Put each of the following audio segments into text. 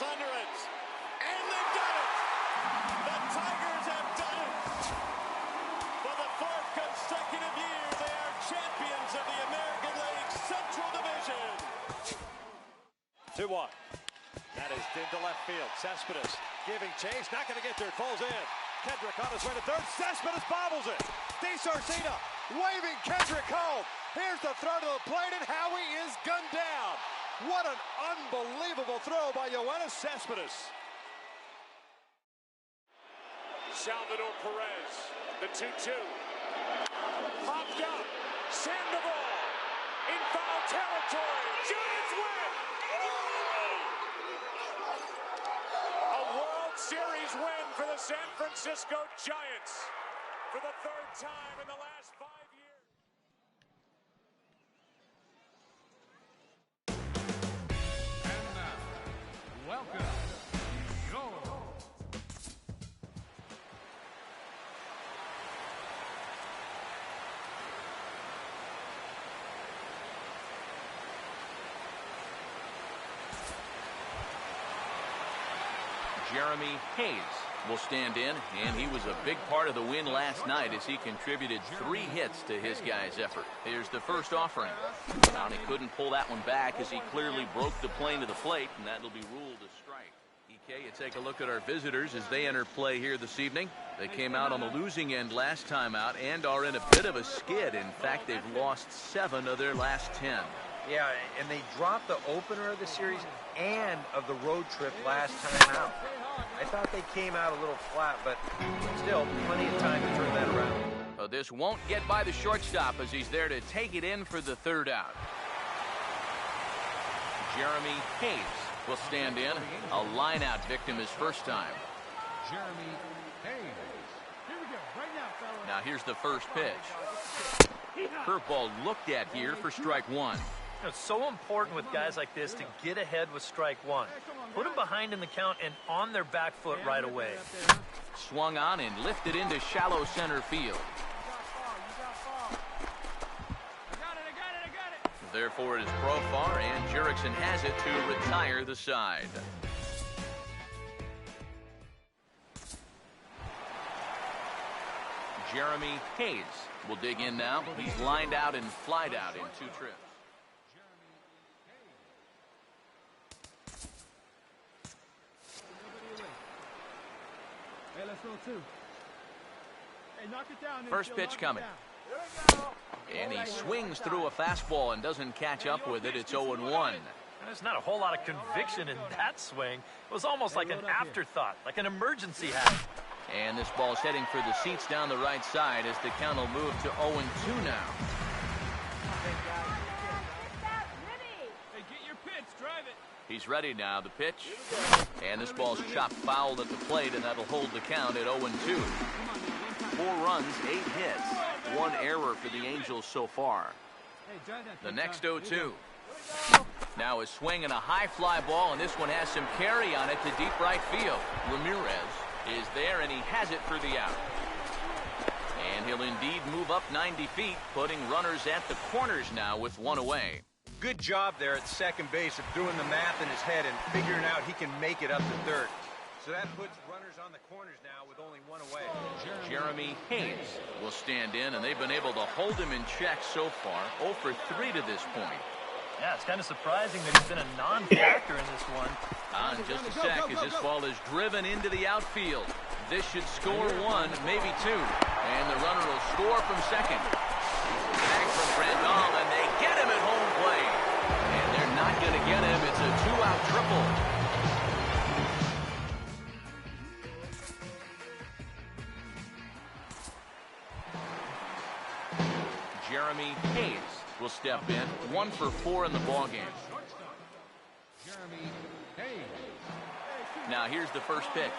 under it. And they've done it. The Tigers have done it. For the fourth consecutive year, they are champions of the American League Central Division. 2-1. That is into left field. Cespedes giving chase. Not going to get there. It falls in. Kendrick on his way to third. Cespedes bobbles it. DeSarcina waving Kendrick home. Here's the throw to the plate, and Howie is gunned down. What an unbelievable throw by Yoenis Cespedes. Salvador Perez, the 2-2. Popped up. Sandoval in foul territory. Giants win. A World Series win for the San Francisco Giants for the third time in the last 5 years. And now, welcome, Joe. Jeremy Hayes will stand in, and he was a big part of the win last night as he contributed 3 hits to his guys' effort. Here's the first offering. Downey couldn't pull that one back as he clearly broke the plane to the plate, and that'll be ruled a strike. EK, you take a look at our visitors as they enter play here this evening. They came out on the losing end last time out and are in a bit of a skid. In fact, they've lost 7 of their last 10. Yeah, and they dropped the opener of the series and of the road trip last time out. I thought they came out a little flat, but still plenty of time to turn that around. This won't get by the shortstop as he's there to take it in for the third out. Jeremy Hayes will stand in. A line-out victim his first time. Jeremy Hayes. Here we go, right now, fellas. Now here's the first pitch. Curveball looked at here for strike 1. It's so important with guys like this to get ahead with strike 1. Put them behind in the count and on their back foot right away. Swung on and lifted into shallow center field. Therefore, it is Profar, and Jurickson has it to retire the side. Jeremy Hayes will dig in now. He's lined out and flied out in 2 trips. Hey, let's roll 2. Hey, knock it down. First pitch coming. And he swings through a fastball and doesn't catch up with it. It's 0-1. There's not a whole lot of conviction in that swing. It was almost like an afterthought, like an emergency hat. And this ball's heading for the seats down the right side as the count will move to 0-2 now. Hey, get your pitch, drive it. He's ready now, the pitch. And this ball's chopped foul at the plate, and that'll hold the count at 0-2. 4 runs, 8 hits, 1 error for the Angels so far. The next 0-2. Now a swing and a high fly ball, and this one has some carry on it to deep right field. Ramirez is there, and he has it for the out. And he'll indeed move up 90 feet, putting runners at the corners now with 1 away. Good job there at second base of doing the math in his head and figuring out he can make it up to third. So that puts runners on the corners now with only 1 away. Jeremy Hayes will stand in, and they've been able to hold him in check so far. 0 for 3 to this point. Yeah, it's kind of surprising that he's been a non-factor in this one. On just a sec as this ball is driven into the outfield. This should score 1, maybe 2. And the runner will score from second. Back from Grandal, and they get him at home plate. And they're not going to get him. It's a 2-out triple. Jeremy Hayes will step in. 1 for 4 in the ballgame. Jeremy Hayes. Now here's the first pitch.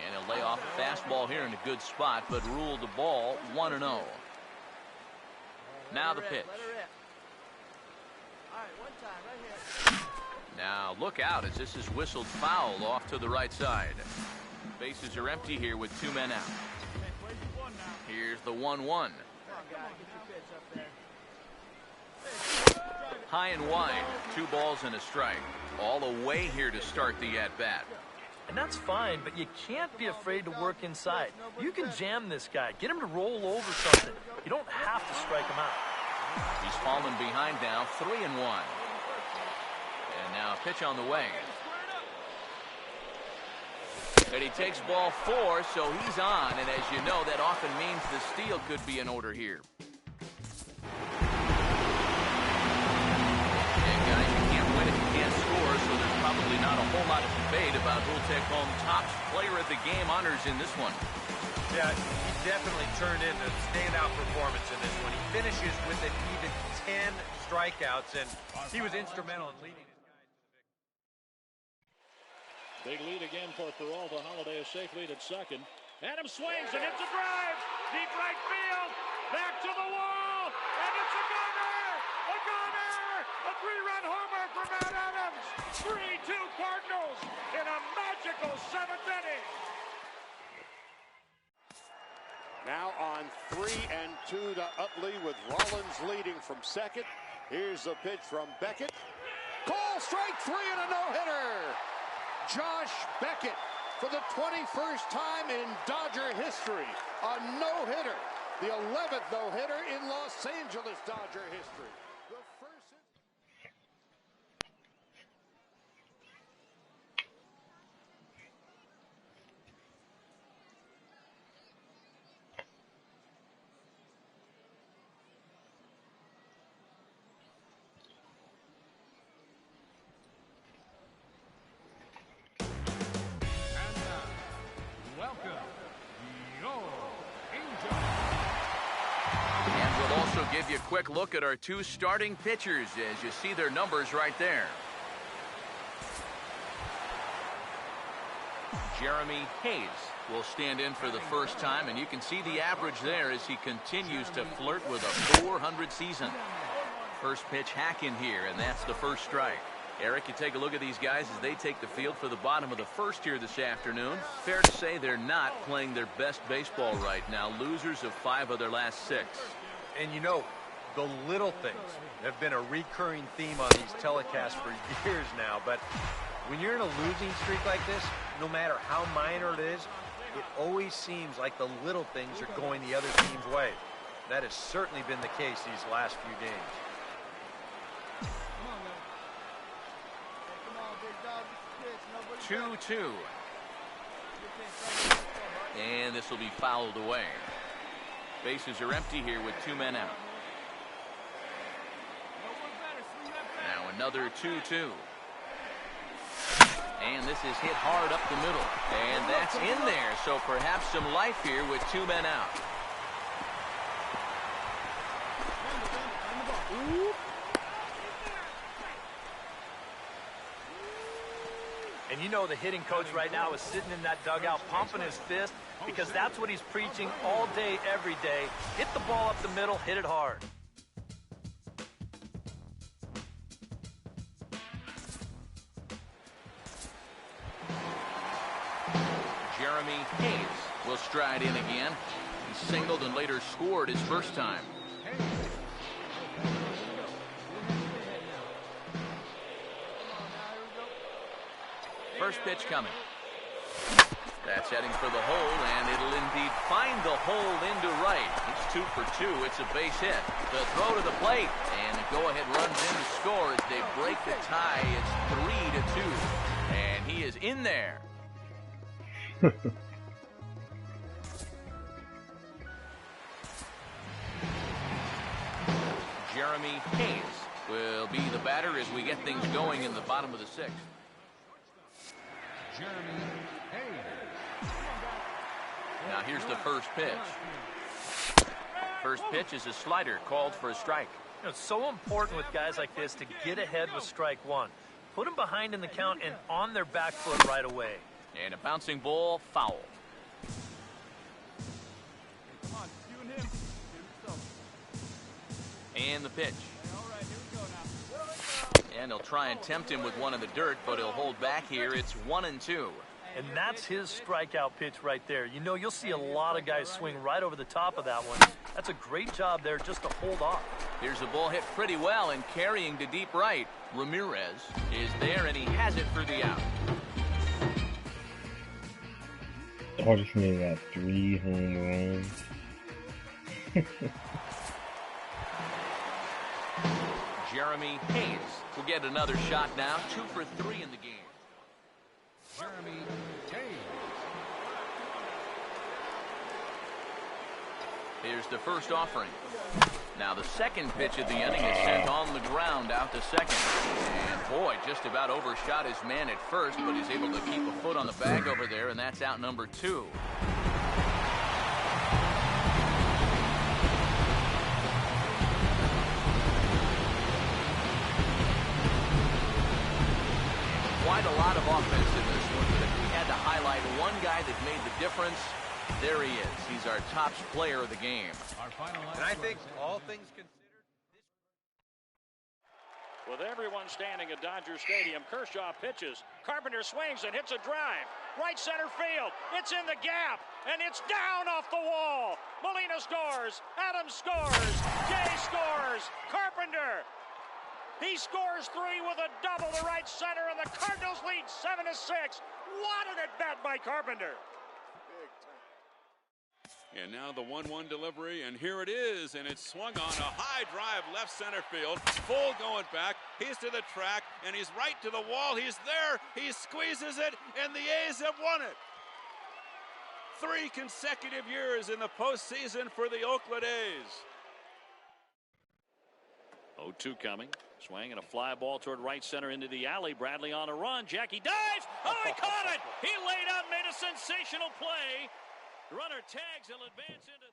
And he'll lay off a fastball here in a good spot, but ruled the ball 1-0. Now the pitch. Now look out as this is whistled foul off to the right side. Bases are empty here with 2 men out. Here's the 1-1. High and wide, 2 balls and a strike. All away here to start the at-bat. And that's fine, but you can't be afraid to work inside. You can jam this guy. Get him to roll over something. You don't have to strike him out. He's fallen behind now, 3-1. And now a pitch on the way. And he takes ball 4, so he's on. And as you know, that often means the steal could be in order here. And guys, you can't win if you can't score, so there's probably not a whole lot of debate about who'll take home top player of the game honors in this one. Yeah, he definitely turned in a standout performance in this one. He finishes with an even 10 strikeouts, and he was instrumental in leading his guys to the victory. Big lead again for Peralta. Holiday is safe lead at second. Adams swings and hits a drive. Deep right field. Back to the wall. And it's a gunner. A gunner. A 3-run homer for Matt Adams. 3-2 Cardinals in a magical 7th inning. Now on 3-2 to Utley with Rollins leading from second. Here's the pitch from Beckett. Call strike 3 and a no-hitter. Josh Beckett for the 21st time in Dodger history. A no-hitter. The 11th no-hitter in Los Angeles Dodger history. The first... Welcome, your Angels. And we'll also give you a quick look at our 2 starting pitchers as you see their numbers right there. Jeremy Hayes will stand in for the first time, and you can see the average there as he continues to flirt with a 400 season. First pitch hack in here, and that's the first strike. Eric, you take a look at these guys as they take the field for the bottom of the first here this afternoon. Fair to say they're not playing their best baseball right now. Losers of 5 of their last 6. And you know, the little things have been a recurring theme on these telecasts for years now. But when you're in a losing streak like this, no matter how minor it is, it always seems like the little things are going the other team's way. That has certainly been the case these last few games. 2-2. And this will be fouled away. Bases are empty here with 2 men out. Now another 2-2. And this is hit hard up the middle. And that's in there, so perhaps some life here with 2 men out. And you know the hitting coach right now is sitting in that dugout pumping his fist because that's what he's preaching all day, every day. Hit the ball up the middle, hit it hard. Jeremy Hayes will stride in again. He singled and later scored his first time. First pitch coming. That's heading for the hole, and it'll indeed find the hole into right. It's 2 for 2. It's a base hit. The throw to the plate, and the go-ahead runs in to score as they break the tie. It's 3-2, and he is in there. Jeremy Hayes will be the batter as we get things going in the bottom of the 6th. Jeremy Hayes. Now here's the first pitch. First pitch is a slider called for a strike. You know, it's so important with guys like this to get ahead with strike 1. Put them behind in the count and on their back foot right away. And a bouncing ball, foul. And the pitch. And they'll try and tempt him with one in the dirt, but he'll hold back here. It's 1-2. And that's his strikeout pitch right there. You know, you'll see a lot of guys swing right over the top of that one. That's a great job there just to hold off. Here's a ball hit pretty well and carrying to deep right. Ramirez is there, and he has it for the out. Dodgers made that 3 home runs. Jeremy Hayes will get another shot now. 2 for 3 in the game. Jeremy Hayes. Here's the first offering. Now the second pitch of the inning is sent on the ground out to second. And boy, just about overshot his man at first, but he's able to keep a foot on the bag over there, and that's out number 2. Quite a lot of offense in this one, but if we had to highlight one guy that made the difference, there he is. He's our top player of the game. And I think all things considered, With everyone standing at Dodger Stadium, Kershaw pitches. Carpenter swings and hits a drive. Right center field. It's in the gap, and it's down off the wall. Molina scores. Adams scores. Jay scores. Carpenter. He scores 3 with a double to right center, and the Cardinals lead 7-6. What an at-bat by Carpenter. And now the 1-1 delivery, and here it is, and it's swung on a high drive left center field. Full going back. He's to the track, and he's right to the wall. He's there. He squeezes it, and the A's have won it. 3 consecutive years in the postseason for the Oakland A's. 0-2 coming. Swing and a fly ball toward right center into the alley. Bradley on a run. Jackie dives. Oh, he caught it. He laid out, made a sensational play. Runner tags. He'll advance into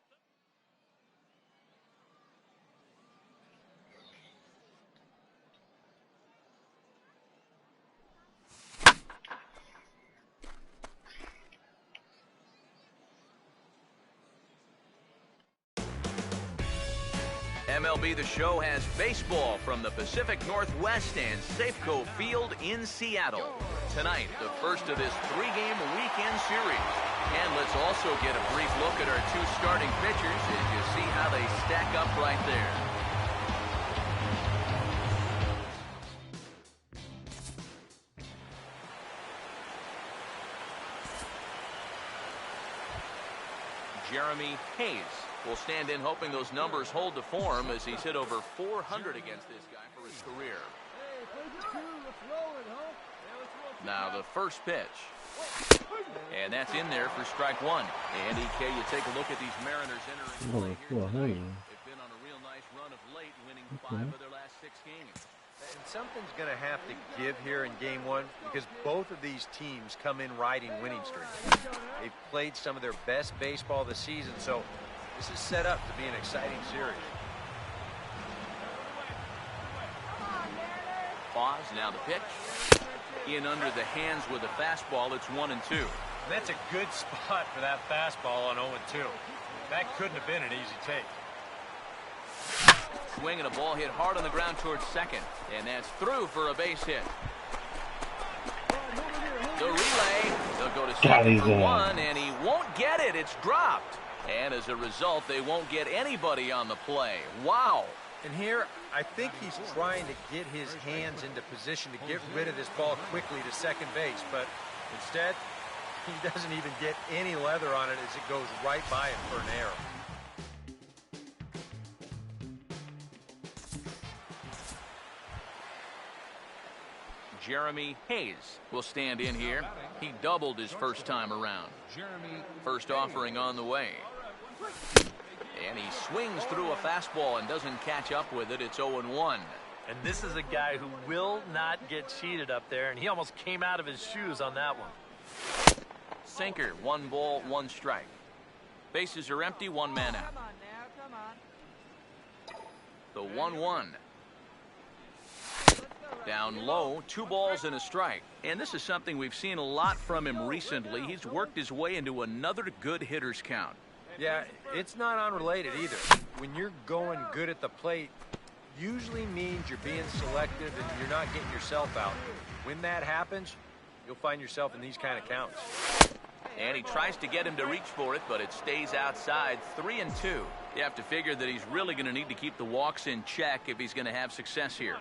MLB The Show has baseball from the Pacific Northwest and Safeco Field in Seattle. Tonight, the first of this 3-game weekend series. And let's also get a brief look at our 2 starting pitchers as you see how they stack up right there. Jeremy Hayes will stand in hoping those numbers hold to form as he's hit over 400 against this guy for his career. Now the first pitch. And that's in there for strike 1. And EK, you take a look at these Mariners entering play here tonight. They've been on a real nice run of late, winning 5 of their last 6 games. and something's going to have to give here in Game 1 because both of these teams come in riding winning streaks. They've played some of their best baseball this season, so this is set up to be an exciting series. Pause, now the pitch. In under the hands with a fastball, it's 1-2. That's a good spot for that fastball on 0-2. That couldn't have been an easy take. Swing and a ball hit hard on the ground towards second, and that's through for a base hit. The relay, they'll go to second for 1, and he won't get it. It's dropped. And as a result, they won't get anybody on the play. Wow. And here, I think he's trying to get his hands into position to get rid of this ball quickly to second base, but instead, he doesn't even get any leather on it as it goes right by him for an error. Jeremy Hayes will stand in here. He doubled his first time around. First offering on the way. And he swings through a fastball and doesn't catch up with it. It's 0-1. And this is a guy who will not get cheated up there, and he almost came out of his shoes on that one. Sinker, 1 ball, 1 strike. Bases are empty, 1 man out. The 1-1. Down low, 2 balls and a strike. And this is something we've seen a lot from him recently. He's worked his way into another good hitter's count. Yeah, it's not unrelated either. When you're going good at the plate, usually means you're being selective and you're not getting yourself out. When that happens, you'll find yourself in these kind of counts. And he tries to get him to reach for it, but it stays outside. 3-2. You have to figure that he's really going to need to keep the walks in check if he's going to have success here.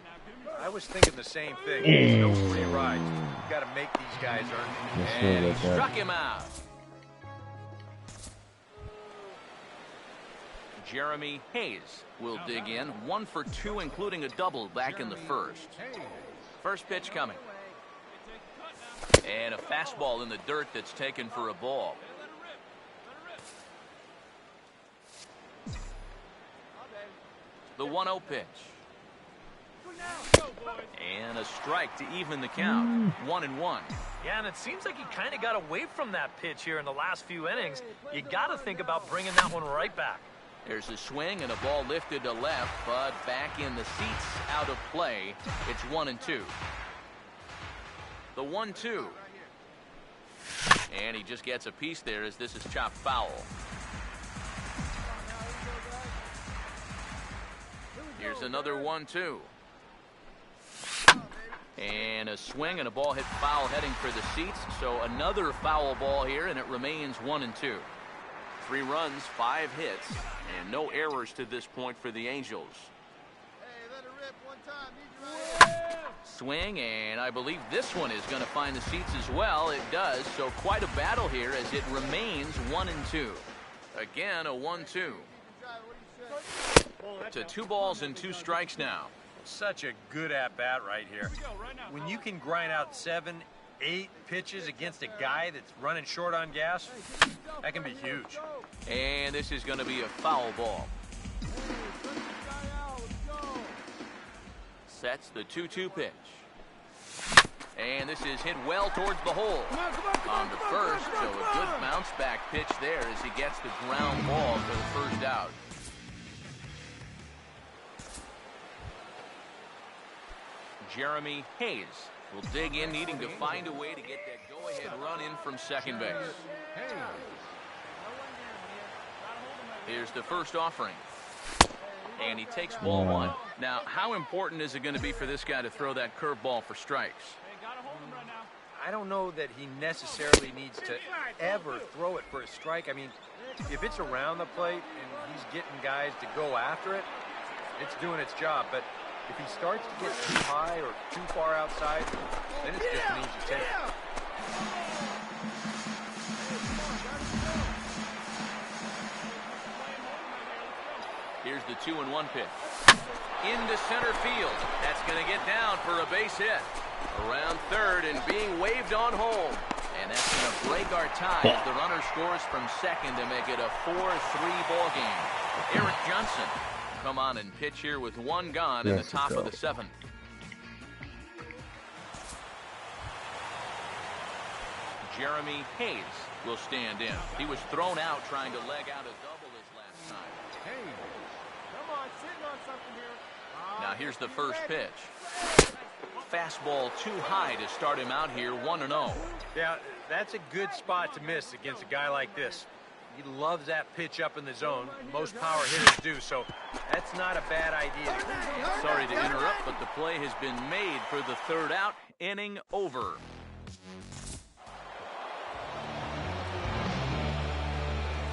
I was thinking the same thing. There's no free rides. You've got to make these guys earn it. And he struck him out. Jeremy Hayes will dig in. 1 for 2, including a double back in the first. First pitch coming. And a fastball in the dirt that's taken for a ball. The 1-0 pitch. And a strike to even the count. 1-1. Yeah, and it seems like he kind of got away from that pitch here in the last few innings. You got to think about bringing that one right back. There's a swing and a ball lifted to left, but back in the seats, out of play. It's 1-2. The 1-2. And he just gets a piece there as this is chopped foul. Here's another 1-2. And a swing and a ball hit foul heading for the seats. So another foul ball here, and it remains 1-2. 3 runs, 5 hits, and no errors to this point for the Angels. Swing, and I believe this one is going to find the seats as well. It does, so quite a battle here as it remains 1-2. Again, a 1-2. To 2 balls and 2 strikes now. Such a good at-bat right here. When you can grind out 7, 8 pitches against a guy that's running short on gas, that can be huge. And this is going to be a foul ball. Sets the 2-2 pitch. And this is hit well towards the hole. On the first, so a good bounce back pitch there as he gets the ground ball for the first out. Jeremy Hayes will dig in, needing to find a way to get that go-ahead run in from second base. Here's the first offering. And he takes ball 1. Now, how important is it going to be for this guy to throw that curveball for strikes? I don't know that he necessarily needs to ever throw it for a strike. I mean, if it's around the plate and he's getting guys to go after it, it's doing its job. But if he starts to get too high or too far outside, then it's just an easy take. Here's the 2-1 pitch. Into center field. That's going to get down for a base hit. Around third and being waved on home. And that's going to break our tie as the runner scores from second to make it a 4-3 ball game. Eric Johnson come on and pitch here with 1 gone in the top of the 7th. Jeremy Hayes will stand in. He was thrown out trying to leg out a double his last time. Come on, sitting on something here. Now here's the first pitch. Fastball too high to start him out here, 1-0. Yeah, that's a good spot to miss against a guy like this. He loves that pitch up in the zone. Most power hitters do, so that's not a bad idea. Sorry to interrupt, but the play has been made for the 3rd out. Inning over.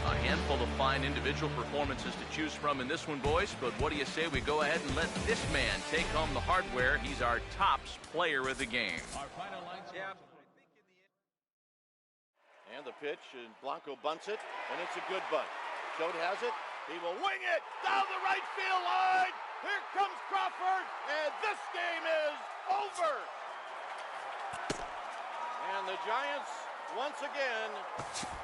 A handful of fine individual performances to choose from in this one, boys, but what do you say we go ahead and let this man take home the hardware? He's our tops player of the game. And the pitch, and Blanco bunts it, and it's a good bunt. Choate has it. He will wing it down the right field line. Here comes Crawford, and this game is over. And the Giants, once again,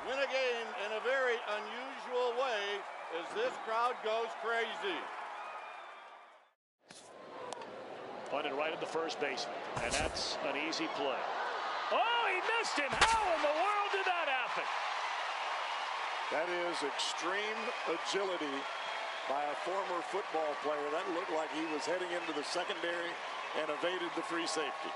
win a game in a very unusual way as this crowd goes crazy. Punted right at the first baseman, and that's an easy play. Oh, he missed him. How in the world did that happen? That is extreme agility by a former football player. That looked like he was heading into the secondary and evaded the free safety.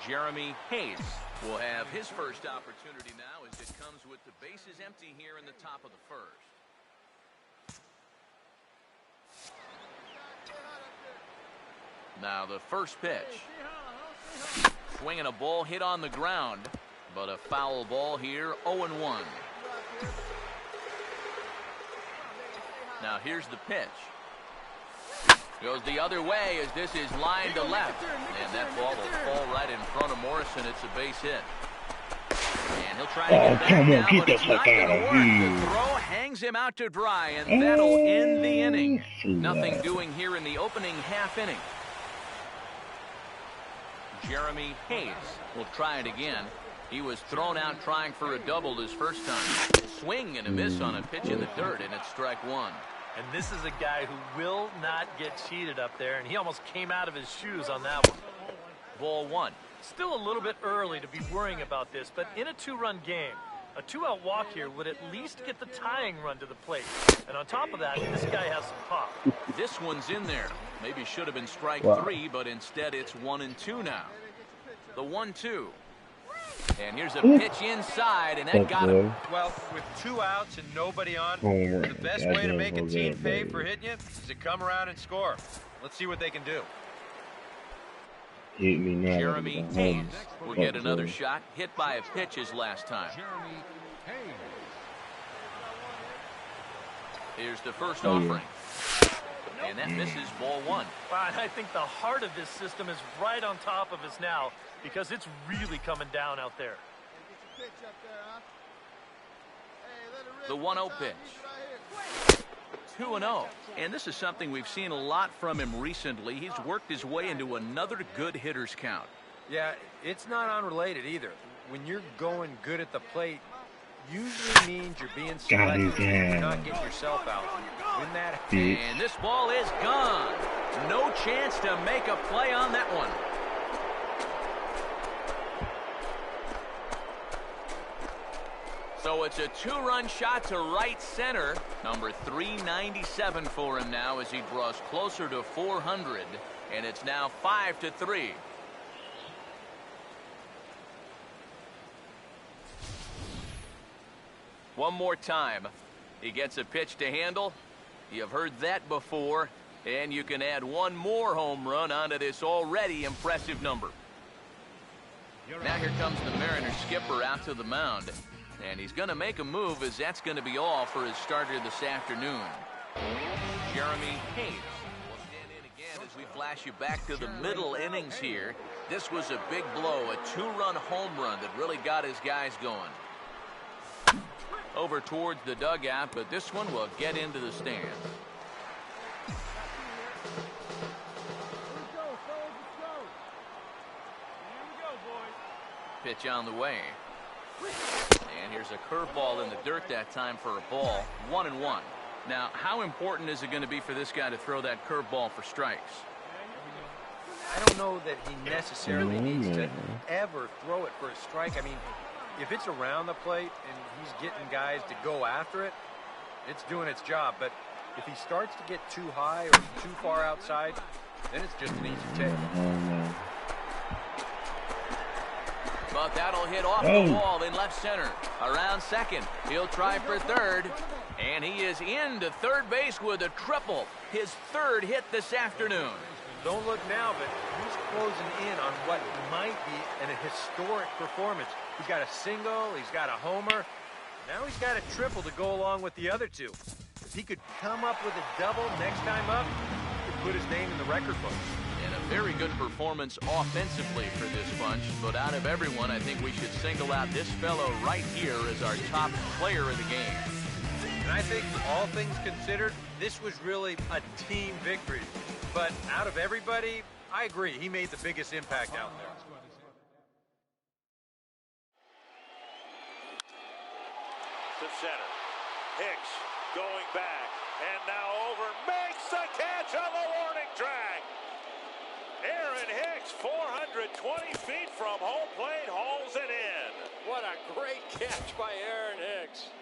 Jeremy Hayes will have his first opportunity now as it comes with the bases empty here in the top of the first. Now the first pitch. Swinging a ball hit on the ground, but a foul ball here, 0-1. Now here's the pitch. Goes the other way as this is line to left. And that ball will fall right in front of Morrison. It's a base hit. And he'll try to get back come on, now, get but the it's fuck not going out to of work. here. The throw hangs him out to dry, and that'll end the inning. Nothing Yeah. doing here in the opening half inning. Jeremy Hayes will try it again. He was thrown out trying for a double his first time. Swing and a miss on a pitch in the dirt, and it's strike one. And this is a guy who will not get cheated up there, and he almost came out of his shoes on that one. Ball one. Still a little bit early to be worrying about this, but in a two-run game, a two-out walk here would at least get the tying run to the plate. And on top of that, this guy has some pop. This one's in there. Maybe should have been strike three, but instead it's 1-2 now. The 1-2. And here's a pitch inside, and that got him. Well, with 2 outs and nobody on, Homer. the best way to make a team pay for hitting you is to come around and score. Let's see what they can do. Hit me now. Jeremy Hayes will get another shot, hit by a pitch his last time. Jeremy Hayes. Here's the first offering. And that misses ball one. But I think the heart of this system is right on top of us now because it's really coming down out there. The 1-0 pitch. 2-0. And this is something we've seen a lot from him recently. He's worked his way into another good hitter's count. Yeah, it's not unrelated either. When you're going good at the plate, usually means you're being selective and not getting yourself out. When that and this ball is gone. No chance to make a play on that one. So it's a 2-run shot to right center. Number 397 for him now as he draws closer to 400. And it's now 5-3. One more time. He gets a pitch to handle. You've heard that before. And you can add one more home run onto this already impressive number. Now here comes the Mariners skipper out to the mound. And he's going to make a move as that's going to be all for his starter this afternoon. Jeremy Hayes will stand in again as we flash you back to the middle innings here. This was a big blow, a 2-run home run that really got his guys going. Over towards the dugout, but this one will get into the stands. Pitch on the way. And here's a curveball in the dirt that time for a ball. 1-1. Now, how important is it going to be for this guy to throw that curveball for strikes? I don't know that he necessarily needs to ever throw it for a strike. I mean, if it's around the plate and he's getting guys to go after it, it's doing its job. But if he starts to get too high or too far outside, then it's just an easy take. But that'll hit off the wall in left center. Around second. He'll try for third. And he is into third base with a triple. His third hit this afternoon. Don't look now, but he's closing in on what might be a historic performance. He's got a single, he's got a homer. Now he's got a triple to go along with the other two. If he could come up with a double next time up, he could put his name in the record book. And a very good performance offensively for this bunch. But out of everyone, I think we should single out this fellow right here as our top player of the game. And I think all things considered, this was really a team victory. But out of everybody, I agree. He made the biggest impact out there. To center. Hicks going back. And now over. Makes the catch on the warning track. Aaron Hicks, 420 feet from home plate, hauls it in. What a great catch by Aaron Hicks.